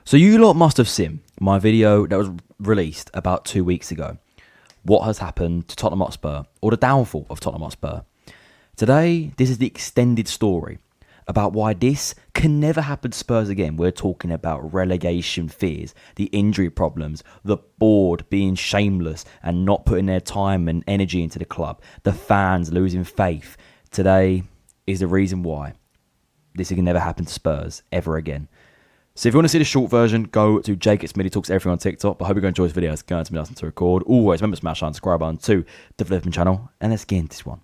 So you lot must have seen my video that was released about 2 weeks ago. What has happened to Tottenham Hotspur, or the downfall of Tottenham Hotspur. Today, this is the extended story about why this can never happen to Spurs again. We're talking about relegation fears, the injury problems, the board being shameless and not putting their time and energy into the club, the fans losing faith. Today is the reason why this can never happen to Spurs ever again. So if you want to see the short version, go to Jake It's Midi Talks everything on TikTok. But I hope you're going to enjoy this video. It's going to be nice to record. Always remember to smash that subscribe button to the Flipping channel. And let's get into this one.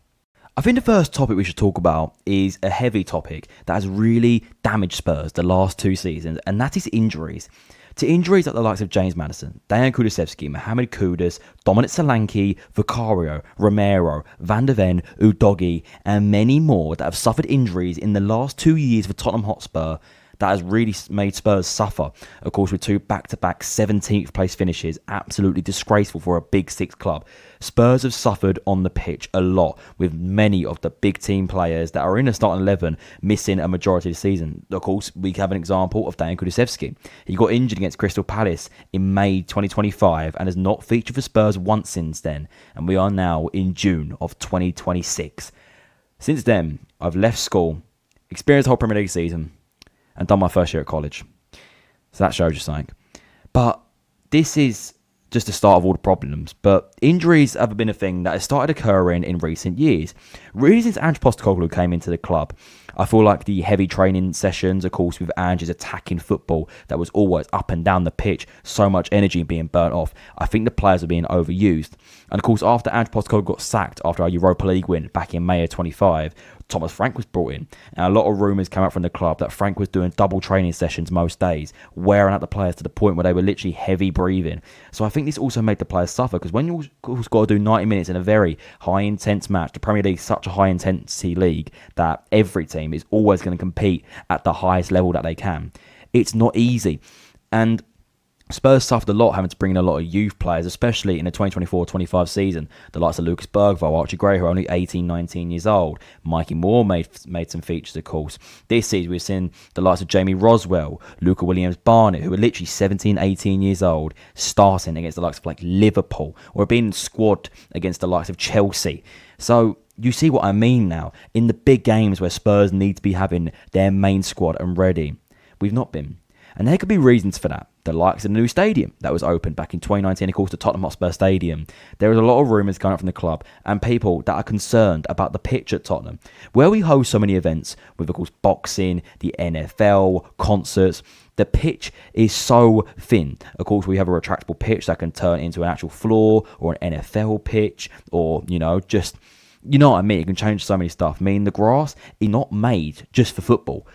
I think the first topic we should talk about is a heavy topic that has really damaged Spurs the last 2 seasons, and that is injuries. To injuries like the likes of James Maddison, Dejan Kulusevski, Mohamed Kudus, Dominic Solanke, Vicario, Romero, Van der Ven, Udogie, and many more that have suffered injuries in the last 2 years for Tottenham Hotspur that has really made Spurs suffer. Of course, with 2 back-to-back 17th place finishes, absolutely disgraceful for a Big Six club. Spurs have suffered on the pitch a lot, with many of the big team players that are in the starting 11 missing a majority of the season. Of course, we have an example of Dejan Kulusevski. He got injured against Crystal Palace in May 2025 and has not featured for Spurs once since then. And we are now in June of 2026. Since then, I've left school, experienced the whole Premier League season, and done my first year at college. So that shows you something. But this is just the start of all the problems. But injuries have been a thing that has started occurring in recent years. Really since Ange Postecoglou came into the club. I feel like the heavy training sessions, of course, with Ange's attacking football that was always up and down the pitch, so much energy being burnt off. I think the players are being overused. And of course, after Ange Postecoglou got sacked after our Europa League win back in May of 25, Thomas Frank was brought in. And a lot of rumours came out from the club that Frank was doing double training sessions most days, wearing out the players to the point where they were literally heavy breathing. So I think this also made the players suffer, because when you've got to do 90 minutes in a very high intense match, the Premier League is such a high intensity league that every team is always going to compete at the highest level that they can. It's not easy. And Spurs suffered a lot having to bring in a lot of youth players, especially in the 2024-25 season. The likes of Lucas Bergvall, Archie Gray, who are only 18, 19 years old. Mikey Moore made some features, of course. This season, we've seen the likes of Jamie Roswell, Luca Williams-Barnett, who are literally 17, 18 years old, starting against the likes of like Liverpool, or being in squad against the likes of Chelsea. So you see what I mean now. In the big games where Spurs need to be having their main squad and ready, we've not been. And there could be reasons for that. The likes of the new stadium that was opened back in 2019, of course, the Tottenham Hotspur Stadium. There is a lot of rumours coming up from the club and people that are concerned about the pitch at Tottenham, where we host so many events with, of course, boxing, the NFL, concerts. The pitch is so thin. Of course, we have a retractable pitch that can turn into an actual floor or an NFL pitch, or, just, you know what I mean? It can change so many stuff. I mean, the grass is not made just for football.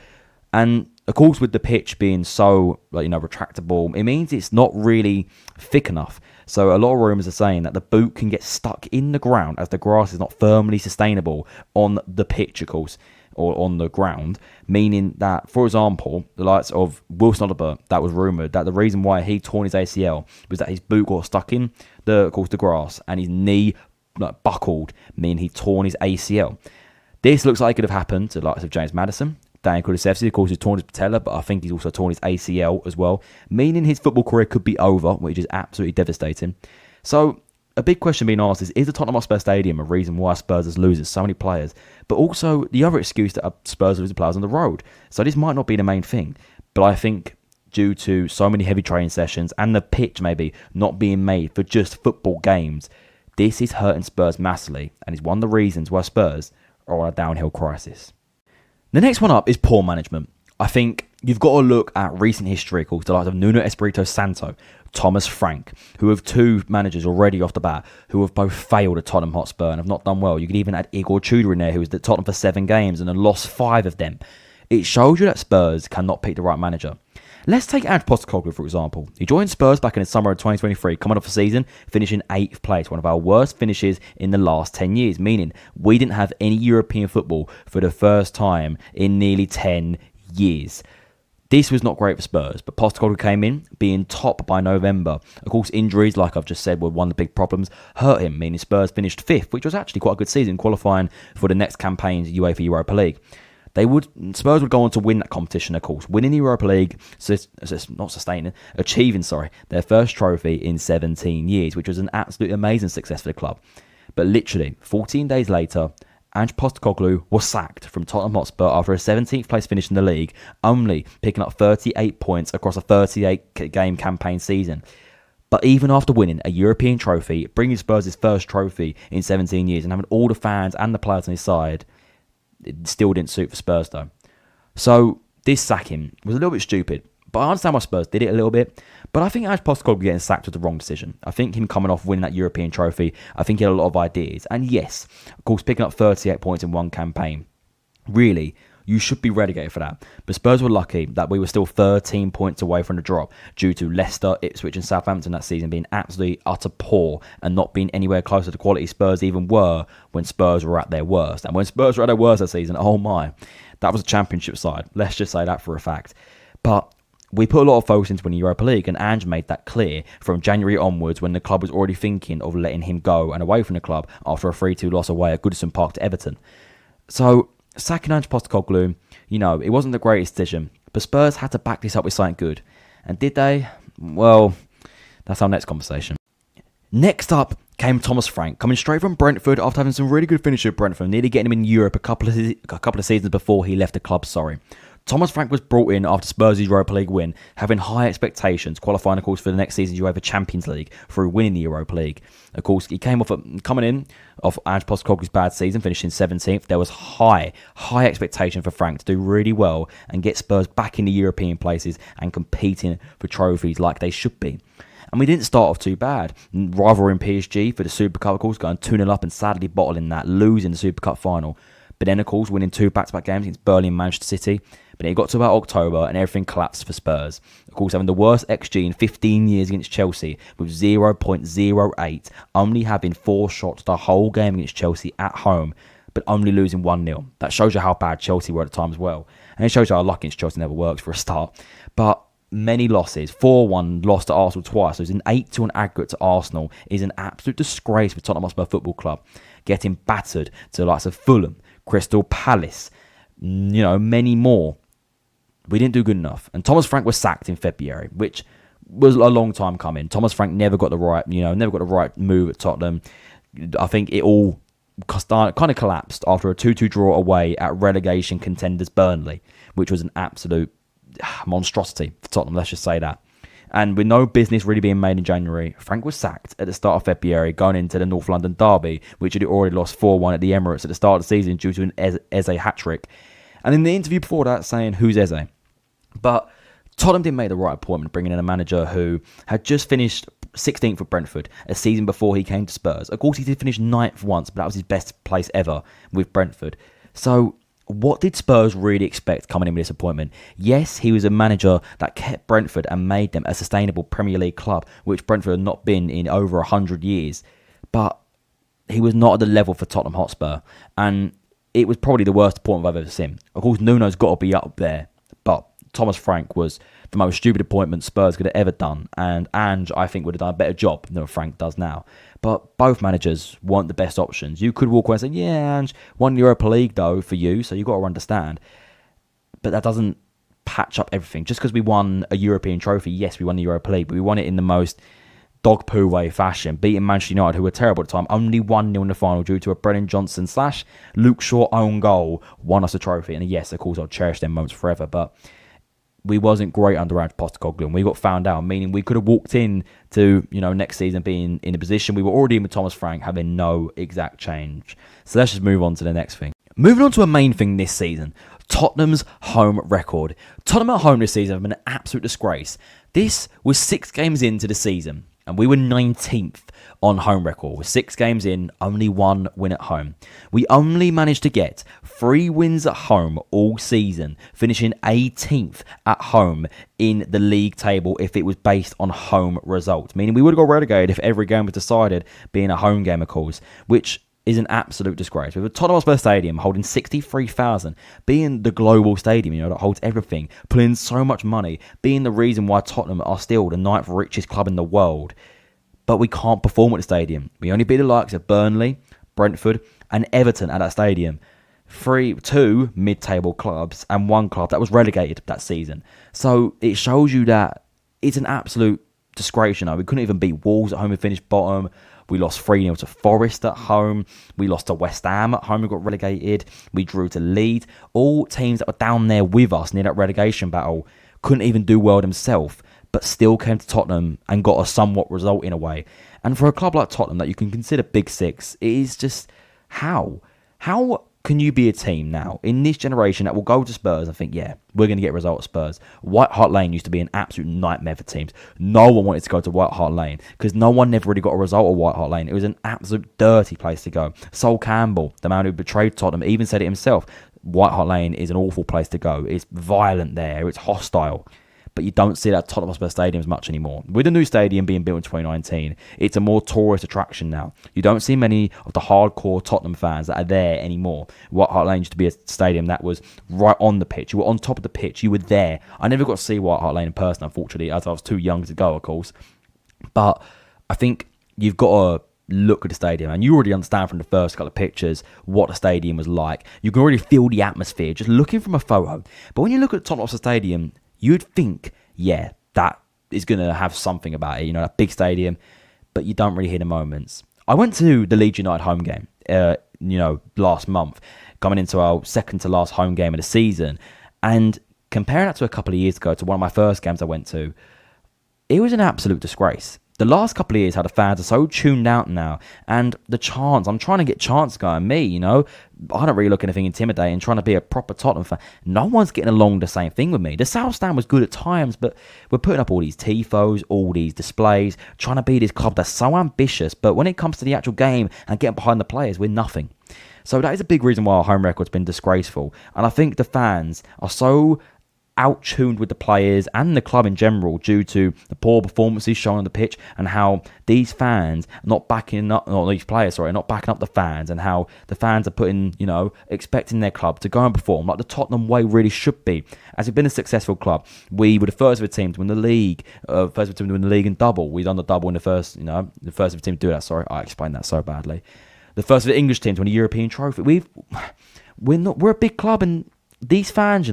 And of course, with the pitch being so, retractable, it means it's not really thick enough. So a lot of rumours are saying that the boot can get stuck in the ground as the grass is not firmly sustainable on the pitch, of course, or on the ground. Meaning that, for example, the likes of Wilson Oliver, that was rumoured that the reason why he torn his ACL was that his boot got stuck in the grass and his knee buckled, meaning he torn his ACL. This looks like it could have happened to the likes of James Maddison. Dejan Kulusevski, of course, has torn his patella, but I think he's also torn his ACL as well, meaning his football career could be over, which is absolutely devastating. So, a big question being asked is the Tottenham Hotspur Stadium a reason why Spurs is losing so many players? But also, the other excuse that Spurs losing players on the road. So this might not be the main thing, but I think due to so many heavy training sessions and the pitch maybe not being made for just football games, this is hurting Spurs massively, and is one of the reasons why Spurs are on a downhill crisis. The next one up is poor management. I think you've got to look at recent history, of course, the likes of Nuno Espirito Santo, Thomas Frank, who have 2 managers already off the bat, who have both failed at Tottenham Hotspur and have not done well. You could even add Igor Tudor in there, who was at Tottenham for 7 games and then lost 5 of them. It shows you that Spurs cannot pick the right manager. Let's take Ange Postecoglou, for example. He joined Spurs back in the summer of 2023, coming off a season, finishing 8th place, one of our worst finishes in the last 10 years, meaning we didn't have any European football for the first time in nearly 10 years. This was not great for Spurs, but Postecoglou came in, being top by November. Of course, injuries, like I've just said, were one of the big problems, hurt him, meaning Spurs finished 5th, which was actually quite a good season, qualifying for the next campaign's UEFA Europa League. Spurs would go on to win that competition, of course, winning the Europa League, achieving their first trophy in 17 years, which was an absolutely amazing success for the club. But literally, 14 days later, Ange Postecoglou was sacked from Tottenham Hotspur after a 17th place finish in the league, only picking up 38 points across a 38-game campaign season. But even after winning a European trophy, bringing Spurs his first trophy in 17 years and having all the fans and the players on his side, it still didn't suit for Spurs though. So this sacking was a little bit stupid. But I understand why Spurs did it a little bit. But I think Ange Postecoglou getting sacked was the wrong decision. I think him coming off winning that European trophy, I think he had a lot of ideas. And yes, of course, picking up 38 points in one campaign, really, you should be relegated for that. But Spurs were lucky that we were still 13 points away from the drop due to Leicester, Ipswich and Southampton that season being absolutely utter poor and not being anywhere closer to quality Spurs even were when Spurs were at their worst. And when Spurs were at their worst that season, oh my, that was a championship side. Let's just say that for a fact. But we put a lot of focus into winning Europa League, and Ange made that clear from January onwards when the club was already thinking of letting him go and away from the club after a 3-2 loss away at Goodison Park to Everton. So sacking Ange Postecoglou, it wasn't the greatest decision, but Spurs had to back this up with something good. And did they? Well, that's our next conversation. Next up came Thomas Frank, coming straight from Brentford after having some really good finishes at Brentford, nearly getting him in Europe a couple of seasons before he left the club, Thomas Frank was brought in after Spurs' Europa League win, having high expectations, qualifying, of course, for the next season's UEFA Champions League through winning the Europa League. Of course, he came coming in off Ange Postecoglou's bad season, finishing 17th. There was high expectation for Frank to do really well and get Spurs back in the European places and competing for trophies like they should be. And we didn't start off too bad. Rival in PSG for the Super Cup, of course, going 2-0 up and sadly bottling that, losing the Super Cup final. But then, of course, winning 2 back-to-back games against Burnley and Manchester City. But then it got to about October and everything collapsed for Spurs. Of course, having the worst XG in 15 years against Chelsea with 0.08, only having 4 shots the whole game against Chelsea at home, but only losing 1-0. That shows you how bad Chelsea were at the time as well. And it shows you how lucky against Chelsea never works for a start. But many losses. 4-1 lost to Arsenal twice. Losing 8-2 on aggregate to Arsenal is an absolute disgrace for Tottenham Hotspur Football Club. Getting battered to the likes of Fulham, Crystal Palace, many more. We didn't do good enough. And Thomas Frank was sacked in February, which was a long time coming. Thomas Frank never got the right move at Tottenham. I think it all kind of collapsed after a 2-2 draw away at relegation contenders Burnley, which was an absolute monstrosity for Tottenham, let's just say that. And with no business really being made in January, Frank was sacked at the start of February, going into the North London derby, which had already lost 4-1 at the Emirates at the start of the season due to an Eze hat-trick. And in the interview before that, saying, who's Eze? But Tottenham didn't make the right appointment, bringing in a manager who had just finished 16th for Brentford a season before he came to Spurs. Of course, he did finish 9th once, but that was his best place ever with Brentford. So what did Spurs really expect coming in with this appointment? Yes, he was a manager that kept Brentford and made them a sustainable Premier League club, which Brentford had not been in over 100 years. But he was not at the level for Tottenham Hotspur. And it was probably the worst appointment I've ever seen. Of course, Nuno's got to be up there. But Thomas Frank was the most stupid appointment Spurs could have ever done. And Ange, I think, would have done a better job than Frank does now. But both managers weren't the best options. You could walk away and say, yeah, Ange, won the Europa League, though, for you, so you've got to understand. But that doesn't patch up everything. Just because we won a European trophy, yes, we won the Europa League, but we won it in the most dog poo way fashion, beating Manchester United, who were terrible at the time, only 1-0 in the final due to a Brennan Johnson / Luke Shaw own goal, won us the trophy. And yes, of course, I'll cherish them moments forever, but we wasn't great under Ange Postecoglou, and we got found out, meaning we could have walked in to, next season being in a position we were already in with Thomas Frank, having no exact change. So let's just move on to the next thing. Moving on to a main thing this season, Tottenham's home record. Tottenham at home this season have been an absolute disgrace. This was 6 games into the season, and we were 19th on home record. With 6 games in, only 1 win at home. We only managed to get 3 wins at home all season, finishing 18th at home in the league table if it was based on home results. Meaning we would have got relegated if every game was decided being a home game, of course, which is an absolute disgrace. With a Tottenham Hotspur Stadium holding 63,000, being the global stadium, that holds everything, pulling so much money, being the reason why Tottenham are still the 9th richest club in the world. But we can't perform at the stadium. We only beat the likes of Burnley, Brentford and Everton at that stadium. two mid-table clubs and one club that was relegated that season. So it shows you that it's an absolute disgrace. We couldn't even beat Wolves at home and finished bottom. We lost 3-0 to Forest at home. We lost to West Ham at home and got relegated. We drew to Leeds. All teams that were down there with us near that relegation battle couldn't even do well themselves, but still came to Tottenham and got a somewhat result in a way. And for a club like Tottenham that you can consider Big Six, it is just how? How can you be a team now in this generation that will go to Spurs and think, yeah, we're going to get a result at Spurs? White Hart Lane used to be an absolute nightmare for teams. No one wanted to go to White Hart Lane because no one never really got a result at White Hart Lane. It was an absolute dirty place to go. Sol Campbell, the man who betrayed Tottenham, even said it himself. White Hart Lane is an awful place to go. It's violent there. It's hostile. But you don't see that at Tottenham Hotspur Stadium as much anymore. With the new stadium being built in 2019, it's a more tourist attraction now. You don't see many of the hardcore Tottenham fans that are there anymore. White Hart Lane used to be a stadium that was right on the pitch. You were on top of the pitch. You were there. I never got to see White Hart Lane in person, unfortunately, as I was too young to go, of course. But I think you've got to look at the stadium, and you already understand from the first couple of pictures what the stadium was like. You can already feel the atmosphere just looking from a photo. But when you look at Tottenham Hotspur Stadium, you'd think, yeah, that is going to have something about it, that big stadium, but you don't really hear the moments. I went to the Leeds United home game, last month, coming into our second to last home game of the season, and comparing that to a couple of years ago, to one of my first games I went to, it was an absolute disgrace. The last couple of years, how the fans are so tuned out now, and the chants, I'm trying to get chants going. I don't really look anything intimidating, trying to be a proper Tottenham fan. No one's getting along the same thing with me. The South Stand was good at times, but we're putting up all these tifos, all these displays, trying to be this club that's so ambitious, but when it comes to the actual game and getting behind the players, we're nothing. So that is a big reason why our home record's been disgraceful. And I think the fans are so out-tuned with the players and the club in general due to the poor performances shown on the pitch, and how these fans are not backing up, not these players, sorry, not backing up the fans, and how the fans are putting, expecting their club to go and perform like the Tottenham way really should be. As we've been a successful club, we were the first ever team to win the league, in double. We've done the double in the first ever team to do that. Sorry, I explained that so badly. The first ever English team to win a European trophy. We're a big club, and these fans,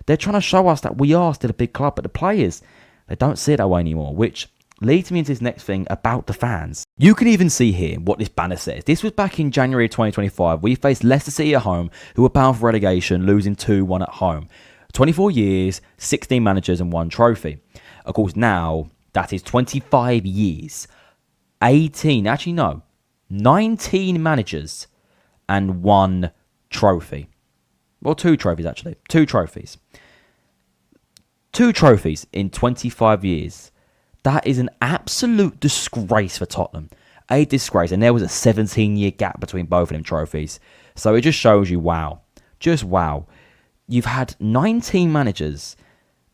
they're trying to show us that we are still a big club, but the players, they don't see it that way anymore, which leads me into this next thing about the fans. You can even see here what this banner says. This was back in January 2025. We faced Leicester City at home, who were bound for relegation, losing 2-1 at home. 24 years, 16 managers and 1 trophy. Of course, now that is 25 years, 19 managers and 1 trophy. Well, 2 trophies, actually. 2 trophies. 2 trophies in 25 years. That is an absolute disgrace for Tottenham. A disgrace. And there was a 17-year gap between both of them trophies. So it just shows you, wow. Just wow. You've had 19 managers,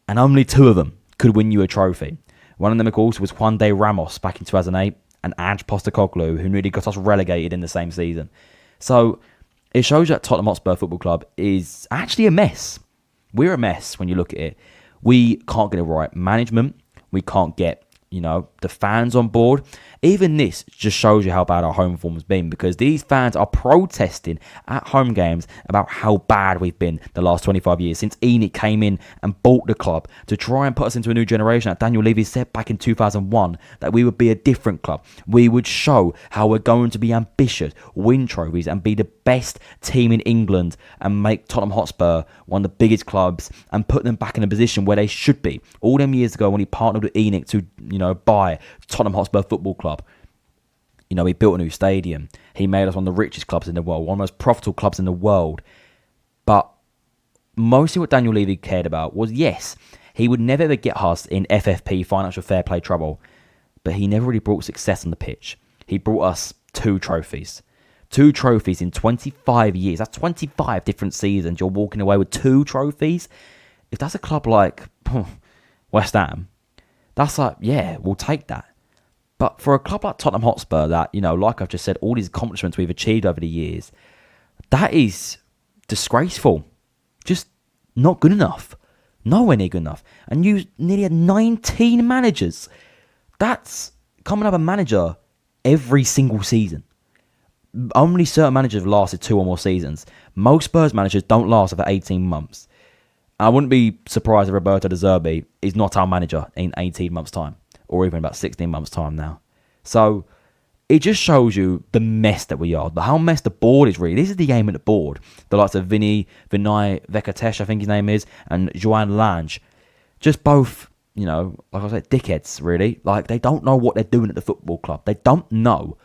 and only 2 of them could win you a trophy. One of them, of course, was Juan de Ramos back in 2008, and Ange Postecoglou, who nearly got us relegated in the same season. So it shows you that Tottenham Hotspur Football Club is actually a mess. We're a mess when you look at it. We can't get the right management. We can't get, the fans on board. Even this just shows you how bad our home form has been, because these fans are protesting at home games about how bad we've been the last 25 years since ENIC came in and bought the club to try and put us into a new generation. That Daniel Levy said back in 2001 that we would be a different club. We would show how we're going to be ambitious, win trophies, and be the best team in England, and make Tottenham Hotspur one of the biggest clubs and put them back in a position where they should be. All them years ago when he partnered with ENIC to, buy Tottenham Hotspur Football Club. He built a new stadium. He made us one of the richest clubs in the world, one of the most profitable clubs in the world. But mostly what Daniel Levy cared about was, yes, he would never ever get us in FFP, financial fair play trouble, but he never really brought success on the pitch. He brought us 2 trophies. 2 trophies in 25 years. That's 25 different seasons. You're walking away with 2 trophies. If that's a club like West Ham, that's like, yeah, we'll take that. But for a club like Tottenham Hotspur that, like I've just said, all these accomplishments we've achieved over the years, that is disgraceful. Just not good enough. Nowhere near good enough. And you nearly had 19 managers. That's coming up a manager every single season. Only certain managers have lasted 2 or more seasons. Most Spurs managers don't last over 18 months. I wouldn't be surprised if Roberto De Zerbi is not our manager in 18 months' time, or even about 16 months' time now. So it just shows you the mess that we are, how messed the board is really. This is the game at the board. The likes of Vinay Venkateshwar, I think his name is, and Joan Lange. Just both, like I said, dickheads, really. Like, they don't know what they're doing at the football club. They don't know.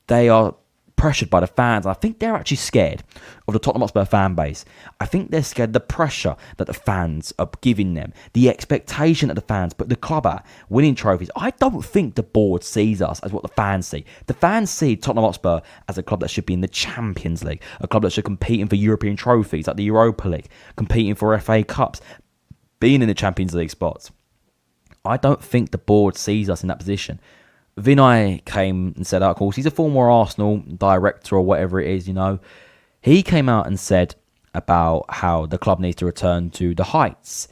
They are pressured by the fans. I think they're actually scared of the Tottenham Hotspur fan base. I think they're scared of the pressure that the fans are giving them, the expectation that the fans put the club at, winning trophies. I don't think the board sees us as what the fans see. The fans see Tottenham Hotspur as a club that should be in the Champions League, a club that should competing for European trophies like the Europa League, competing for FA Cups, being in the Champions League spots. I don't think the board sees us in that position. Vinay came and said, of course, he's a former Arsenal director or whatever it is, He came out and said about how the club needs to return to the heights.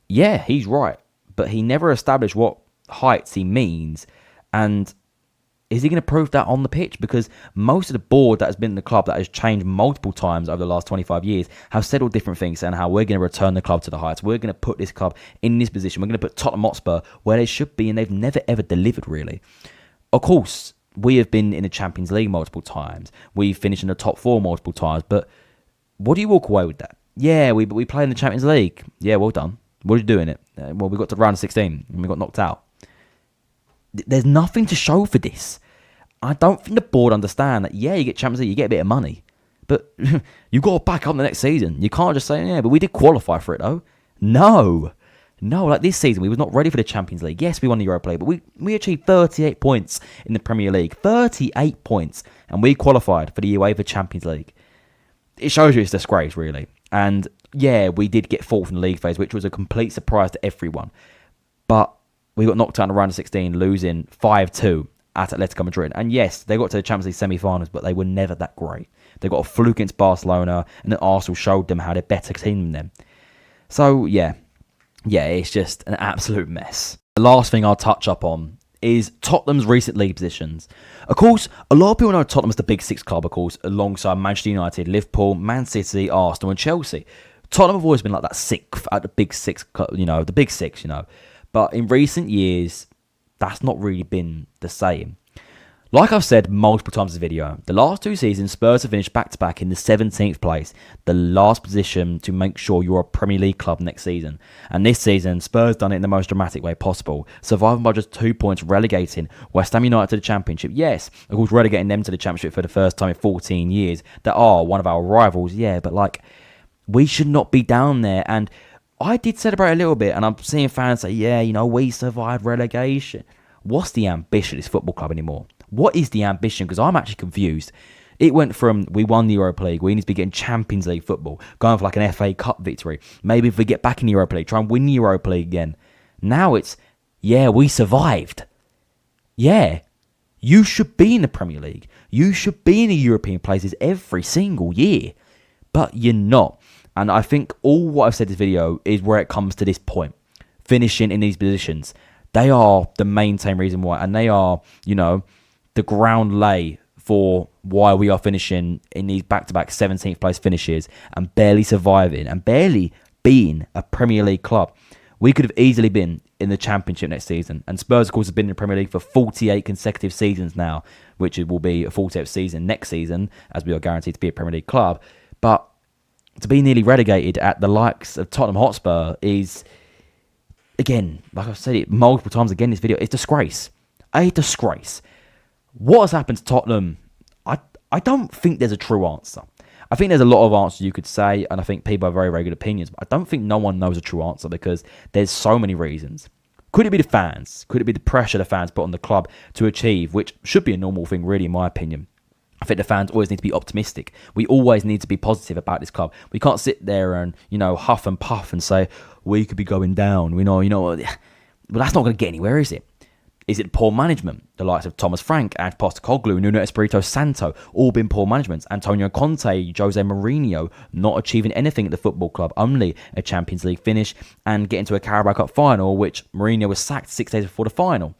Yeah, he's right. But he never established what heights he means. And is he going to prove that on the pitch? Because most of the board that has been in the club, that has changed multiple times over the last 25 years, have said all different things, and how we're going to return the club to the heights. We're going to put this club in this position. We're going to put Tottenham Hotspur where they should be, and they've never, ever delivered, really. Of course, we have been in the Champions League multiple times. We've finished in the top 4 multiple times. But what do you walk away with that? Yeah, we play in the Champions League. Yeah, well done. What did you do in it? Well, we got to round of 16, and we got knocked out. There's nothing to show for this. I don't think the board understand that, yeah, you get Champions League, you get a bit of money. But you got to back up the next season. You can't just say, yeah, but we did qualify for it, though. No, like this season, we was not ready for the Champions League. Yes, we won the Europa League, but we achieved 38 points in the Premier League. 38 points. And we qualified for the UEFA Champions League. It shows you it's a disgrace, really. And, yeah, we did get 4th in the league phase, which was a complete surprise to everyone. But we got knocked out in the round of 16, losing 5-2 at Atletico Madrid. And yes, they got to the Champions League semi-finals, but they were never that great. They got a fluke against Barcelona, and then Arsenal showed them how they're better team than them. So, yeah, it's just an absolute mess. The last thing I'll touch up on is Tottenham's recent league positions. Of course, a lot of people know Tottenham's the Big Six club, of course, alongside Manchester United, Liverpool, Man City, Arsenal, and Chelsea. Tottenham have always been like that sixth at the Big Six, the Big Six, But in recent years, that's not really been the same. Like I've said multiple times in this video, the last 2 seasons, Spurs have finished back-to-back in the 17th place, the last position to make sure you're a Premier League club next season. And this season, Spurs done it in the most dramatic way possible, surviving by just 2 points, relegating West Ham United to the Championship. Yes, of course, relegating them to the Championship for the first time in 14 years. They are one of our rivals, yeah, but we should not be down there. And I did celebrate a little bit, and I'm seeing fans say, yeah, we survived relegation. What's the ambition of this football club anymore? What is the ambition? Because I'm actually confused. It went from, we won the Europa League, we need to be getting Champions League football, going for an FA Cup victory. Maybe if we get back in the Europa League, try and win the Europa League again. Now it's, yeah, we survived. Yeah, you should be in the Premier League. You should be in the European places every single year. But you're not. And I think all what I've said in this video is where it comes to this point. Finishing in these positions. They are the main reason why. And they are, the ground lay for why we are finishing in these back-to-back 17th place finishes and barely surviving and barely being a Premier League club. We could have easily been in the Championship next season. And Spurs, of course, have been in the Premier League for 48 consecutive seasons now, which it will be a 48th season next season, as we are guaranteed to be a Premier League club. But to be nearly relegated at the likes of Tottenham Hotspur is, again, like I've said it multiple times again in this video, it's disgrace. A disgrace. What has happened to Tottenham? I don't think there's a true answer. I think there's a lot of answers you could say, and I think people have very, very good opinions, but I don't think no one knows a true answer because there's so many reasons. Could it be the fans? Could it be the pressure the fans put on the club to achieve, which should be a normal thing, really, in my opinion? I think the fans always need to be optimistic. We always need to be positive about this club. We can't sit there and, huff and puff and say, we could be going down. Well, that's not going to get anywhere, is it? Is it poor management? The likes of Thomas Frank, Ange Postecoglou, Nuno Espirito Santo, all been poor management. Antonio Conte, Jose Mourinho, not achieving anything at the football club, only a Champions League finish and getting to a Carabao Cup final, which Mourinho was sacked 6 days before the final.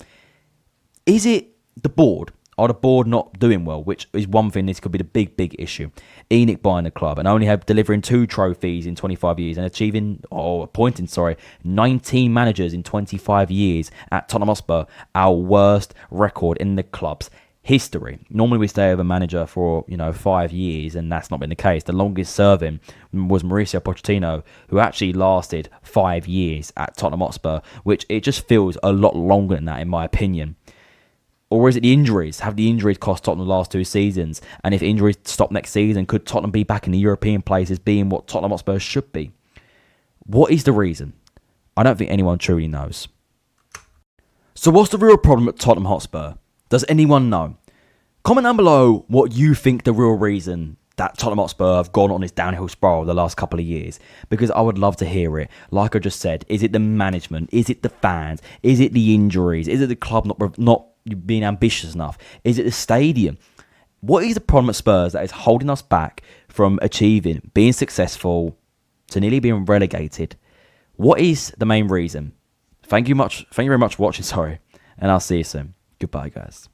Is it the board? Are the board not doing well? Which is one thing. This could be the big issue. ENIC buying the club and only delivering 2 trophies in 25 years and appointing 19 managers in 25 years at Tottenham Hotspur, our worst record in the club's history. Normally we stay with a manager for 5 years, and that's not been the case. The longest serving was Mauricio Pochettino, who actually lasted 5 years at Tottenham Hotspur, which it just feels a lot longer than that in my opinion. Or is it the injuries? Have the injuries cost Tottenham the last 2 seasons? And if injuries stop next season, could Tottenham be back in the European places, being what Tottenham Hotspur should be? What is the reason? I don't think anyone truly knows. So what's the real problem at Tottenham Hotspur? Does anyone know? Comment down below what you think the real reason that Tottenham Hotspur have gone on this downhill spiral the last couple of years, because I would love to hear it. Like I just said, is it the management? Is it the fans? Is it the injuries? Is it the club not being ambitious enough? Is it the stadium? What is the problem at Spurs that is holding us back from achieving, being successful, to nearly being relegated? What is the main reason? Thank you very much for watching, and I'll see you soon. Goodbye, guys.